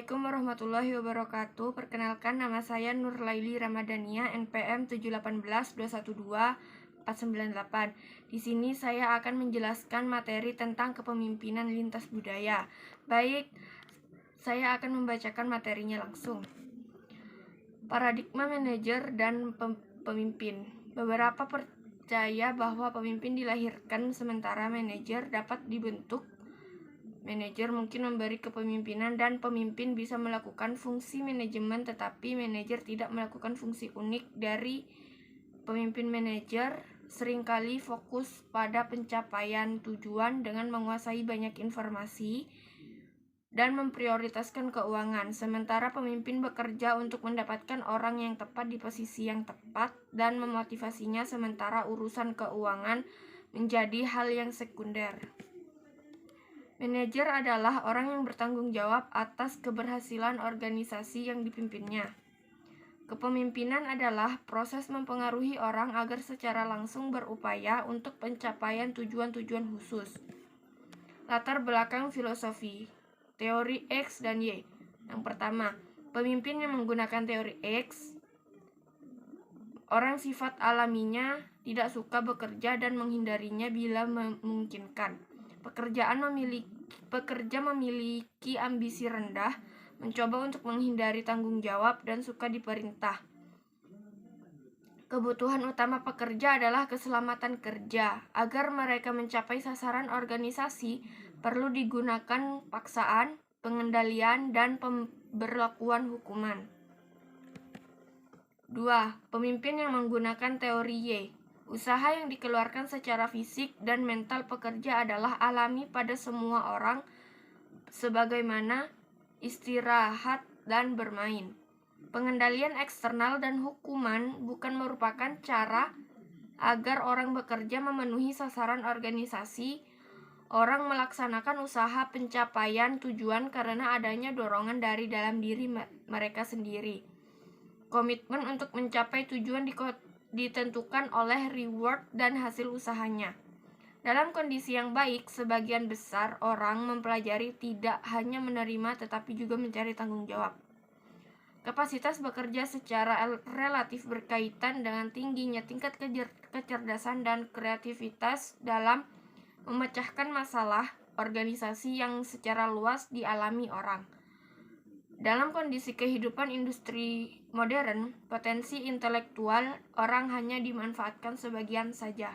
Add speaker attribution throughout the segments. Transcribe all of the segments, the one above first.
Speaker 1: Assalamualaikum warahmatullahi wabarakatuh. Perkenalkan, nama saya Nurlaili Ramadhania, NPM 718212498. Di sini saya akan menjelaskan materi tentang kepemimpinan lintas budaya. Baik, saya akan membacakan materinya langsung. Paradigma manajer dan pemimpin. Beberapa percaya bahwa pemimpin dilahirkan sementara manajer dapat dibentuk. Manajer mungkin memberi kepemimpinan dan pemimpin bisa melakukan fungsi manajemen, tetapi manajer tidak melakukan fungsi unik dari pemimpin. Manajer seringkali fokus pada pencapaian tujuan dengan menguasai banyak informasi dan memprioritaskan keuangan, sementara pemimpin bekerja untuk mendapatkan orang yang tepat di posisi yang tepat dan memotivasinya, sementara urusan keuangan menjadi hal yang sekunder. Manajer adalah orang yang bertanggung jawab atas keberhasilan organisasi yang dipimpinnya. Kepemimpinan adalah proses mempengaruhi orang agar secara langsung berupaya untuk pencapaian tujuan-tujuan khusus. Latar belakang filosofi, teori X dan Y. Yang pertama, pemimpin yang menggunakan teori X, orang sifat alaminya tidak suka bekerja dan menghindarinya bila memungkinkan. Pekerja memiliki ambisi rendah, mencoba untuk menghindari tanggung jawab dan suka diperintah. Kebutuhan utama pekerja adalah keselamatan kerja. Agar mereka mencapai sasaran organisasi, perlu digunakan paksaan, pengendalian, dan pemberlakuan hukuman. 2. Pemimpin yang menggunakan teori Y. Usaha yang dikeluarkan secara fisik dan mental pekerja adalah alami pada semua orang, sebagaimana istirahat dan bermain. Pengendalian eksternal dan hukuman bukan merupakan cara agar orang bekerja memenuhi sasaran organisasi. Orang melaksanakan usaha pencapaian tujuan karena adanya dorongan dari dalam diri mereka sendiri. Komitmen untuk mencapai tujuan ditentukan oleh reward dan hasil usahanya. Dalam kondisi yang baik, sebagian besar orang mempelajari tidak hanya menerima tetapi juga mencari tanggung jawab. Kapasitas bekerja secara relatif berkaitan dengan tingginya tingkat kecerdasan dan kreativitas dalam memecahkan masalah organisasi yang secara luas dialami orang. Dalam kondisi kehidupan industri modern, potensi intelektual orang hanya dimanfaatkan sebagian saja.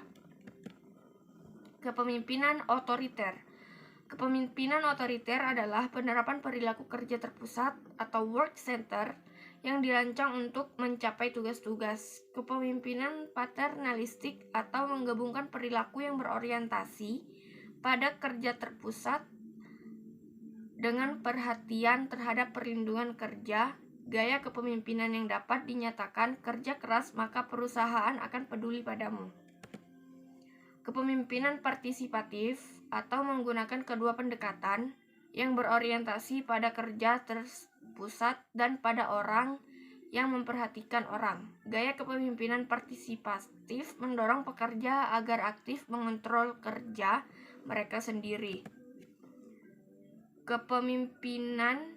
Speaker 1: Kepemimpinan otoriter. Kepemimpinan otoriter adalah penerapan perilaku kerja terpusat atau work center yang dirancang untuk mencapai tugas-tugas. Kepemimpinan paternalistik atau menggabungkan perilaku yang berorientasi pada kerja terpusat dengan perhatian terhadap perlindungan kerja. Gaya kepemimpinan yang dapat dinyatakan kerja keras maka perusahaan akan peduli padamu. Kepemimpinan partisipatif atau menggunakan kedua pendekatan yang berorientasi pada kerja terpusat dan pada orang yang memperhatikan orang. Gaya kepemimpinan partisipatif mendorong pekerja agar aktif mengontrol kerja mereka sendiri. Kepemimpinan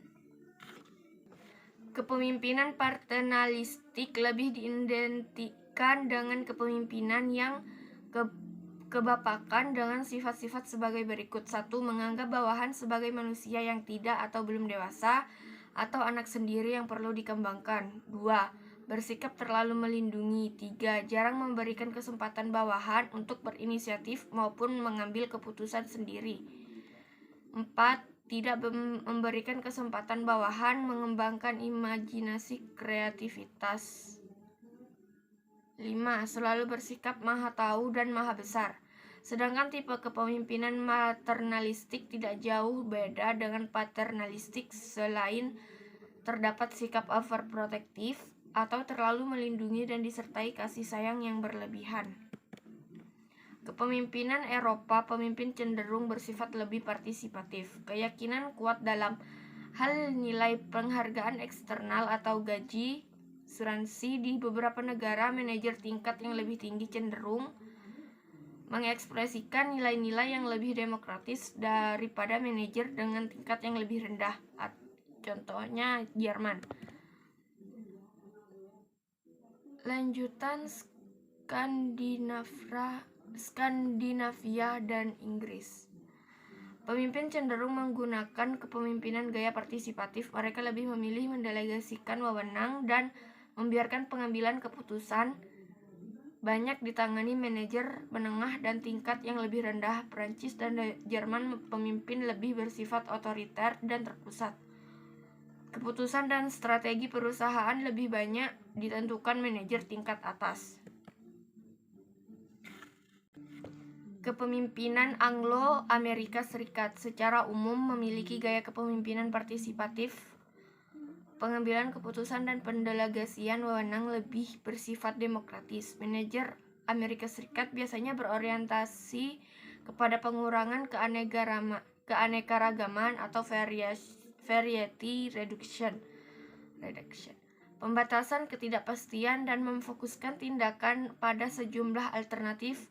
Speaker 1: paternalistik lebih diidentikan dengan kepemimpinan yang kebapakan dengan sifat-sifat sebagai berikut. 1. Menganggap bawahan sebagai manusia yang tidak atau belum dewasa atau anak sendiri yang perlu dikembangkan. 2. Bersikap terlalu melindungi. 3. Jarang memberikan kesempatan bawahan untuk berinisiatif maupun mengambil keputusan sendiri. 4. Tidak memberikan kesempatan bawahan mengembangkan imajinasi kreativitas. 5. Selalu bersikap maha tahu dan maha besar. Sedangkan tipe kepemimpinan maternalistik tidak jauh beda dengan paternalistik, selain terdapat sikap overprotective atau terlalu melindungi dan disertai kasih sayang yang berlebihan. Kepemimpinan Eropa, pemimpin cenderung bersifat lebih partisipatif. Keyakinan kuat dalam hal nilai penghargaan eksternal atau gaji asuransi. Di beberapa negara, manajer tingkat yang lebih tinggi cenderung mengekspresikan nilai-nilai yang lebih demokratis daripada manajer dengan tingkat yang lebih rendah. contohnya Jerman. Lanjutan Skandinavia dan Inggris. Pemimpin cenderung menggunakan kepemimpinan gaya partisipatif. Mereka lebih memilih mendelegasikan wewenang dan membiarkan pengambilan keputusan banyak ditangani manajer menengah dan tingkat yang lebih rendah. Prancis dan Jerman pemimpin lebih bersifat otoriter dan terpusat. Keputusan dan strategi perusahaan lebih banyak ditentukan manajer tingkat atas. Kepemimpinan Anglo-Amerika Serikat secara umum memiliki gaya kepemimpinan partisipatif. Pengambilan keputusan dan pendelegasian wewenang lebih bersifat demokratis. Manajer Amerika Serikat biasanya berorientasi kepada pengurangan keanekaragaman atau variety reduction, pembatasan ketidakpastian, dan memfokuskan tindakan pada sejumlah alternatif.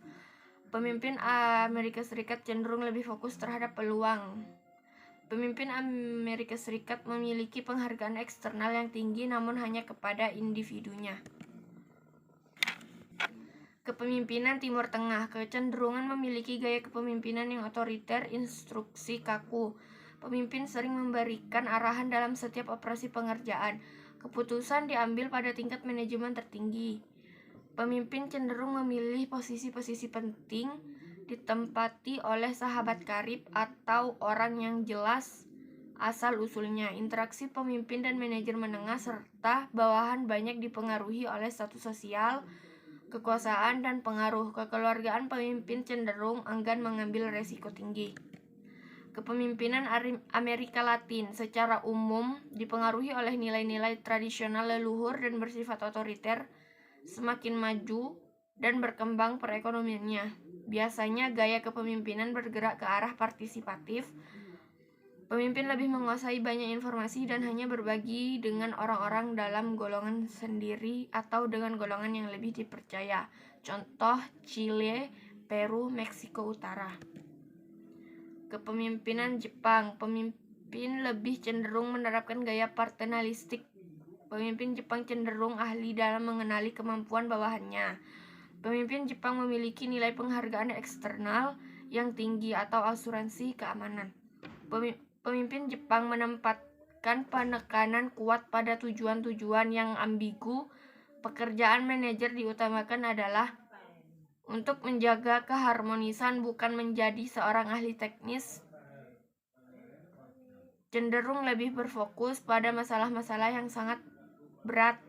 Speaker 1: Pemimpin Amerika Serikat cenderung lebih fokus terhadap peluang. Pemimpin Amerika Serikat memiliki penghargaan eksternal yang tinggi namun hanya kepada individunya. Kepemimpinan Timur Tengah kecenderungan memiliki gaya kepemimpinan yang otoriter, instruksi kaku. Pemimpin sering memberikan arahan dalam setiap operasi pengerjaan. Keputusan diambil pada tingkat manajemen tertinggi. Pemimpin cenderung memilih posisi-posisi penting ditempati oleh sahabat karib atau orang yang jelas asal-usulnya. Interaksi pemimpin dan manajer menengah serta bawahan banyak dipengaruhi oleh status sosial, kekuasaan, dan pengaruh kekeluargaan. Pemimpin cenderung enggan mengambil resiko tinggi. Kepemimpinan Amerika Latin secara umum dipengaruhi oleh nilai-nilai tradisional leluhur dan bersifat otoriter. Semakin maju dan berkembang perekonomiannya, biasanya gaya kepemimpinan bergerak ke arah partisipatif. Pemimpin lebih menguasai banyak informasi dan hanya berbagi dengan orang-orang dalam golongan sendiri atau dengan golongan yang lebih dipercaya. Contoh Chile, Peru, Meksiko Utara. Kepemimpinan Jepang. Pemimpin lebih cenderung menerapkan gaya paternalistik. Pemimpin Jepang cenderung ahli dalam mengenali kemampuan bawahannya. Pemimpin Jepang memiliki nilai penghargaan eksternal yang tinggi atau asuransi keamanan. Pemimpin Jepang menempatkan penekanan kuat pada tujuan-tujuan yang ambigu. Pekerjaan manajer diutamakan adalah untuk menjaga keharmonisan, bukan menjadi seorang ahli teknis. Cenderung lebih berfokus pada masalah-masalah yang sangat berat.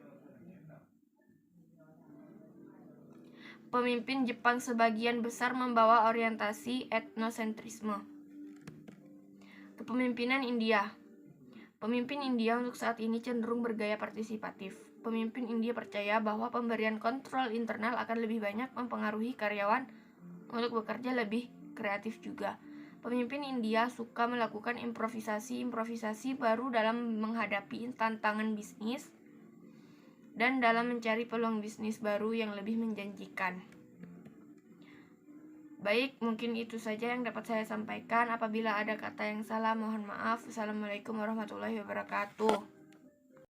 Speaker 1: Pemimpin Jepang sebagian besar membawa orientasi etnosentrisme. Kepemimpinan India. Pemimpin India untuk saat ini cenderung bergaya partisipatif. Pemimpin India percaya bahwa pemberian kontrol internal akan lebih banyak mempengaruhi karyawan untuk bekerja lebih kreatif juga. Pemimpin India suka melakukan improvisasi baru dalam menghadapi tantangan bisnis dan dalam mencari peluang bisnis baru yang lebih menjanjikan. Baik, mungkin itu saja yang dapat saya sampaikan. Apabila ada kata yang salah, mohon maaf. Wassalamualaikum warahmatullahi wabarakatuh.